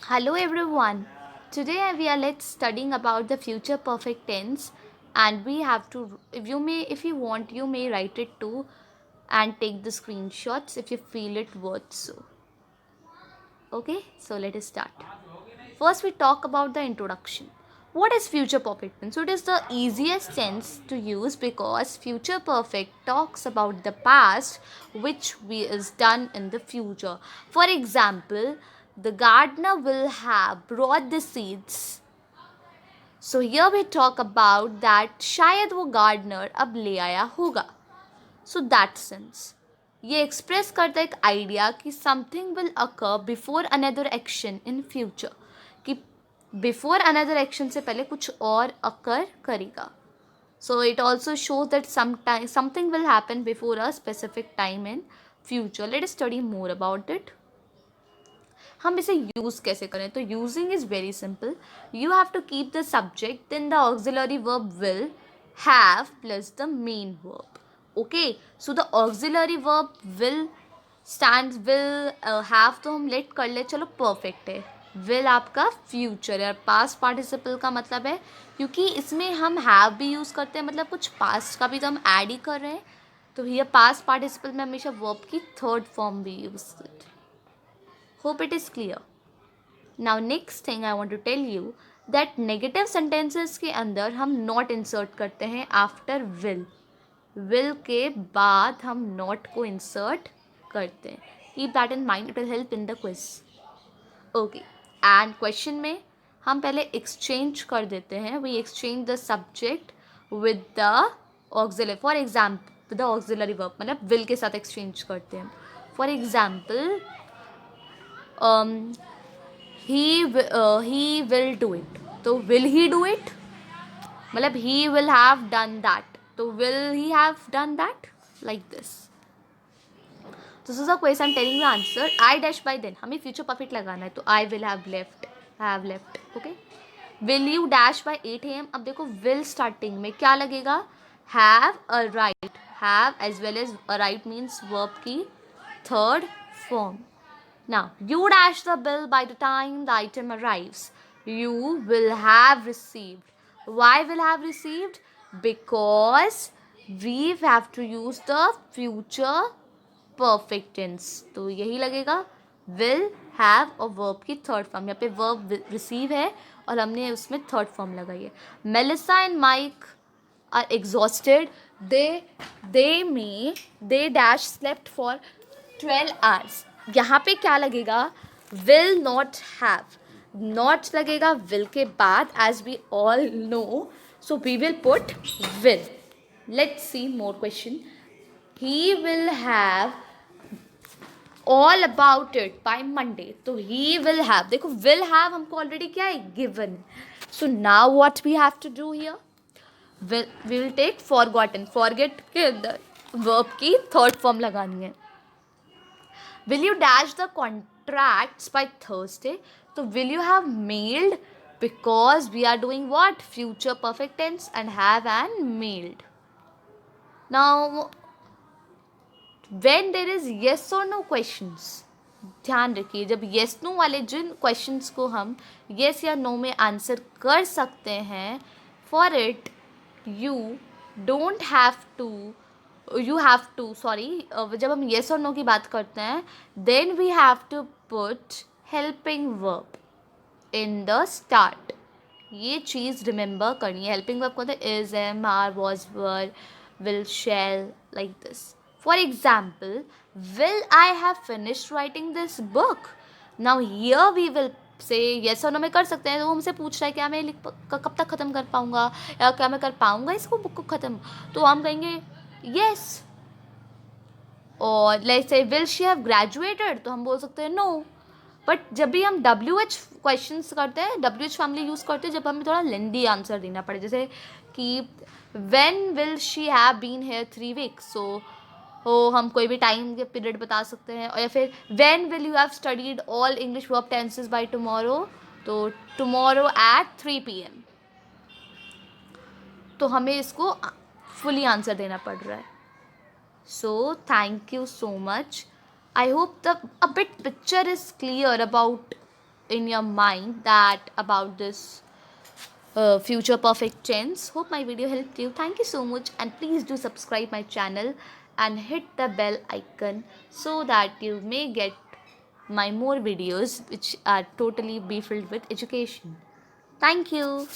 Hello everyone. Today we are let's studying about the future perfect tense, and we have to, if you want, you may write it too and take the screenshots if you feel it worth so. Okay, so let us start. First we talk about the introduction. What is future perfect tense? So it is the easiest tense to use because future perfect talks about the past which is done in the future. For example, the gardener will have brought the seeds. So here we talk about that शायद वो gardener अब ले आया होगा. So that sense. ये express करता है एक आइडिया कि something will occur before another action in future, कि बिफोर अनदर एक्शन से पहले कुछ और अकर करेगा. So it also shows that something will happen before a specific time in future. Let us study more about it. हम इसे use कैसे करें? तो using is very simple. You have to keep the subject, then the auxiliary verb will, have plus the main verb. Okay, so the auxiliary verb will stand will have तो हम late कर ले, चलो perfect है. Will आपका future है, past participle का मतलब है, क्योंकि इसमें हम हैव भी यूज़ करते हैं, मतलब कुछ पास्ट का भी तो हम ऐड ही कर रहे हैं. तो ये पास्ट पार्टिसिपल में हमेशा वर्ब की थर्ड फॉर्म भी यूज़ करते हैं. Hope it is clear. Now next thing I want to tell you that negative sentences के अंदर हम not insert करते हैं after will. Will के बाद हम not को insert करते हैं. Keep that in mind, it will help in the quiz. Okay, and question में हम पहले exchange कर देते हैं. We exchange the subject with the auxiliary. For example, the auxiliary verb मतलब will के साथ exchange करते हैं. For example, he will do it. तो will he do it मतलब he will have done that. तो will he have done that, like this. This is a question, I'm telling you answer. I dash by then हमें future perfect लगाना है, तो I will have left. Okay, will you dash by 8 am. अब देखो will starting में क्या लगेगा? have arrived. have as well as arrived means verb की third form. Now, you dash the bill by the time the item arrives. You will have received. Why will have received? Because we have to use the future perfect tense. तो यही लगेगा will have और verb की third form. यहाँ पे verb receive है और हमने उसमें third form लगाई है. Melissa and Mike are exhausted. They dash slept for 12 hours. यहाँ पे क्या लगेगा? will not have. not लगेगा will के बाद, as we all know, so we will put will. Let's see more question. He will have all about it by Monday. तो he will have, देखो will have हमको already क्या है? given. So now what we have to do here? we will take forgotten. forget के अंदर verb की third form लगानी है. Will you dash the contracts by Thursday? So will you have mailed, because we are doing what? Future perfect tense and have and mailed. Now when there is yes or no questions, ध्यान रखिए, जब yes no वाले जिन questions को हम yes या no में answer कर सकते हैं, for it you don't have to जब हम yes और no की बात करते हैं, then we have to put helping verb in the start. ये चीज़ रिमेंबर करनी है. हेल्पिंग वर्ब कौन सा? Is, am, are, was, were, will, shall, like this. For example, will I have finished writing this book. Now here we will say yes और no में कर सकते हैं. तो वो हमसे पूछ रहा है क्या मैं कब तक ख़त्म कर पाऊँगा, या क्या मैं कर पाऊँगा इसको बुक को ख़त्म. तो हम कहेंगे येस. और let's say will she have graduated, तो हम बोल सकते हैं नो. बट जब भी हम WH क्वेश्चन करते हैं, WH फैमिली यूज़ करते हैं जब हमें थोड़ा लेंदी आंसर देना पड़े, जैसे कि when will she have been here 3 weeks. So हम कोई भी टाइम के पीरियड बता सकते हैं. और या फिर when will you have studied all English verb tenses by tomorrow. तो टुमारो एट 3 PM. तो हमें इसको फुली आंसर देना पड़ रहा है. So thank you so much. I hope a bit picture is clear about in your mind that about this future perfect tense. Hope my video helped you. Thank you so much, and please do subscribe my channel and hit the bell icon so that you may get my more videos which are totally be filled with education. Thank you.